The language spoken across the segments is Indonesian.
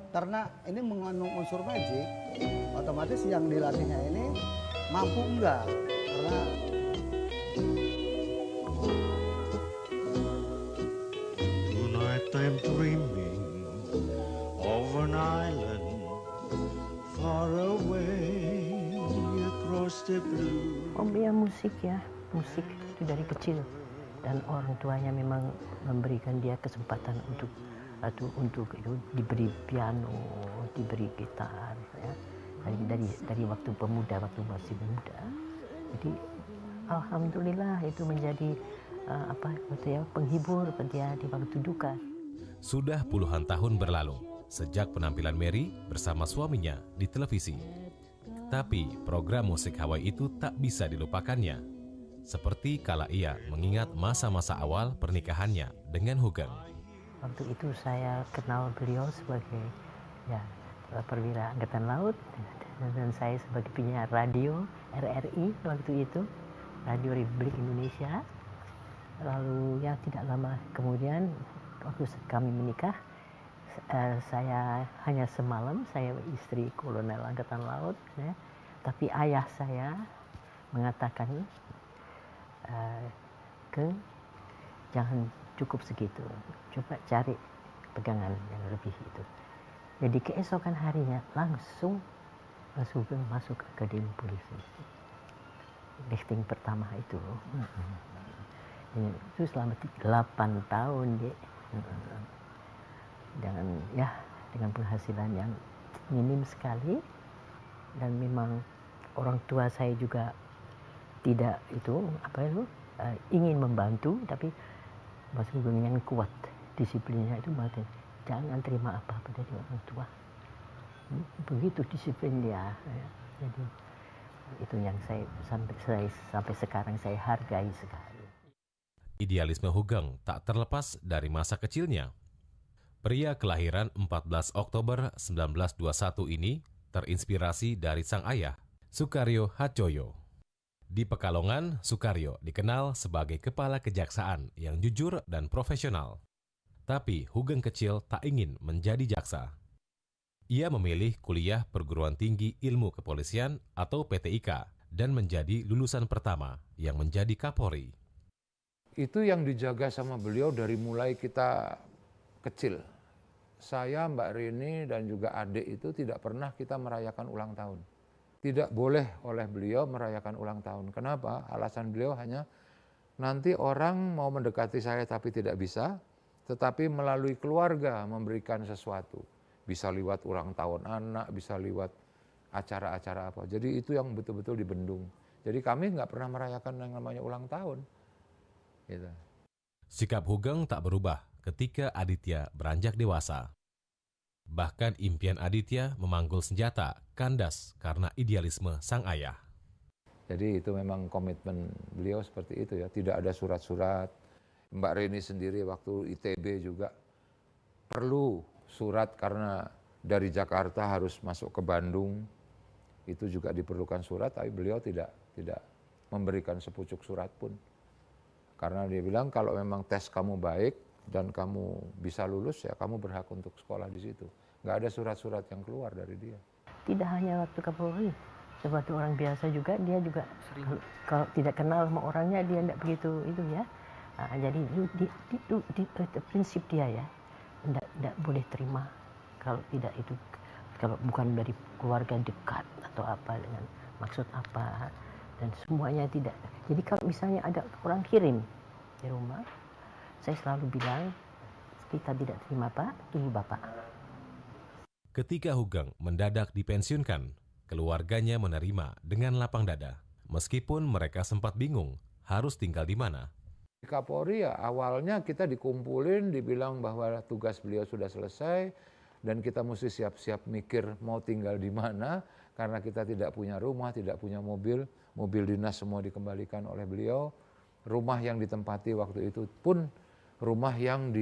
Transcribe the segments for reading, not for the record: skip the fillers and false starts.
Karena ini mengandung unsur magic, otomatis yang dilatihnya ini mampu enggak? Karena tonight I'm dreaming of an island far away across the blue. Hobinya musik ya, musik itu dari kecil dan orang tuanya memang memberikan dia kesempatan untuk itu diberi piano, diberi gitar ya. Dari waktu pemuda, waktu masih muda. Jadi alhamdulillah itu menjadi penghibur dia di waktu duka. Sudah puluhan tahun berlalu sejak penampilan Mary bersama suaminya di televisi. Tapi program musik Hawaii itu tak bisa dilupakannya. Seperti kala ia mengingat masa-masa awal pernikahannya dengan Hugeng. Waktu itu saya kenal beliau sebagai perwira Angkatan Laut dan saya sebagai penyiar radio RRI waktu itu, Radio Republik Indonesia. Lalu tidak lama kemudian waktu kami menikah, saya hanya semalam, saya istri Kolonel Angkatan Laut, ya. Tapi ayah saya mengatakan jangan cukup segitu, coba cari pegangan yang lebih itu. Jadi keesokan harinya langsung masuk ke Akademi Polisi. Lifting pertama itu. Itu selama 8 tahun deh. Dengan penghasilan yang minim sekali, dan memang orang tua saya juga tidak ingin membantu, tapi Mas Hugeng yang kuat disiplinnya itu mati. Jangan terima apa-apa dari orang tua. Begitu disiplin dia. Jadi itu yang sampai sekarang saya hargai sekali. Idealisme Hugeng tak terlepas dari masa kecilnya. Pria kelahiran 14 Oktober 1921 ini terinspirasi dari sang ayah, Sukaryo Hadjoyo. Di Pekalongan, Sukaryo dikenal sebagai kepala kejaksaan yang jujur dan profesional. Tapi Hugeng kecil tak ingin menjadi jaksa. Ia memilih kuliah perguruan tinggi ilmu kepolisian atau PTIK dan menjadi lulusan pertama yang menjadi Kapolri. Itu yang dijaga sama beliau dari mulai kita kecil. Saya, Mbak Rini, dan juga adik itu tidak pernah kita merayakan ulang tahun. Tidak boleh oleh beliau merayakan ulang tahun. Kenapa? Alasan beliau hanya nanti orang mau mendekati saya tapi tidak bisa, tetapi melalui keluarga memberikan sesuatu. Bisa lewat ulang tahun anak, bisa lewat acara-acara apa. Jadi itu yang betul-betul dibendung. Jadi kami nggak pernah merayakan yang namanya ulang tahun. Gitu. Sikap Hugeng tak berubah ketika Aditya beranjak dewasa. Bahkan impian Aditya memanggul senjata kandas karena idealisme sang ayah. Jadi itu memang komitmen beliau seperti itu ya. Tidak ada surat-surat. Mbak Reni sendiri waktu ITB juga perlu surat karena dari Jakarta harus masuk ke Bandung. Itu juga diperlukan surat, tapi beliau tidak memberikan sepucuk surat pun. Karena dia bilang kalau memang tes kamu baik dan kamu bisa lulus, ya kamu berhak untuk sekolah di situ. Nggak ada surat-surat yang keluar dari dia. Tidak hanya waktu Kapolri, sebagai orang biasa juga, dia juga kalau tidak kenal sama orangnya, dia tidak begitu itu ya. Jadi prinsip dia ya, tidak boleh terima kalau tidak itu, kalau bukan dari keluarga dekat atau apa dengan maksud apa, dan semuanya tidak. Jadi kalau misalnya ada orang kirim di rumah, saya selalu bilang kita tidak terima Pak, tunggu Bapak. Ketika Hugeng mendadak dipensiunkan, keluarganya menerima dengan lapang dada. Meskipun mereka sempat bingung harus tinggal di mana. Di Kapolri ya awalnya kita dikumpulin, dibilang bahwa tugas beliau sudah selesai dan kita mesti siap-siap mikir mau tinggal di mana karena kita tidak punya rumah, tidak punya mobil dinas semua dikembalikan oleh beliau. Rumah yang ditempati waktu itu pun rumah yang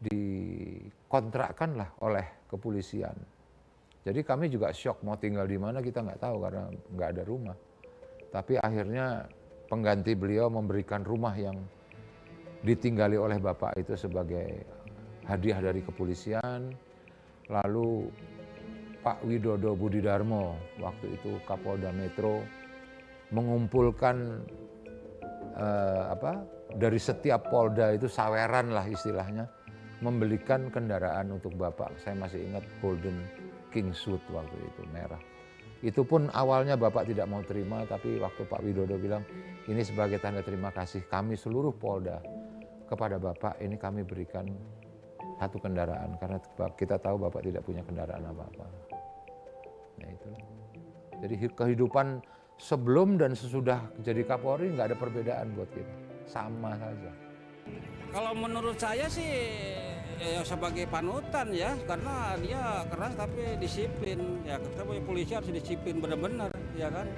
dikontrakkan lah oleh kepolisian. Jadi kami juga syok mau tinggal di mana kita nggak tahu karena nggak ada rumah. Tapi akhirnya pengganti beliau memberikan rumah yang ditinggali oleh Bapak itu sebagai hadiah dari kepolisian. Lalu Pak Widodo Budidarmo waktu itu Kapolda Metro mengumpulkan dari setiap polda itu saweran lah istilahnya, membelikan kendaraan untuk Bapak. Saya masih ingat Golden King Suit waktu itu, merah. Itu pun awalnya Bapak tidak mau terima, tapi waktu Pak Widodo bilang, ini sebagai tanda terima kasih kami seluruh Polda kepada Bapak, ini kami berikan satu kendaraan, karena kita tahu Bapak tidak punya kendaraan apa-apa. Nah itu. Jadi kehidupan sebelum dan sesudah jadi Kapolri nggak ada perbedaan buat kita, sama saja. Kalau menurut saya sih ya sebagai panutan ya, karena dia keras tapi disiplin. Ya kita punya polisi harus disiplin benar-benar, ya kan.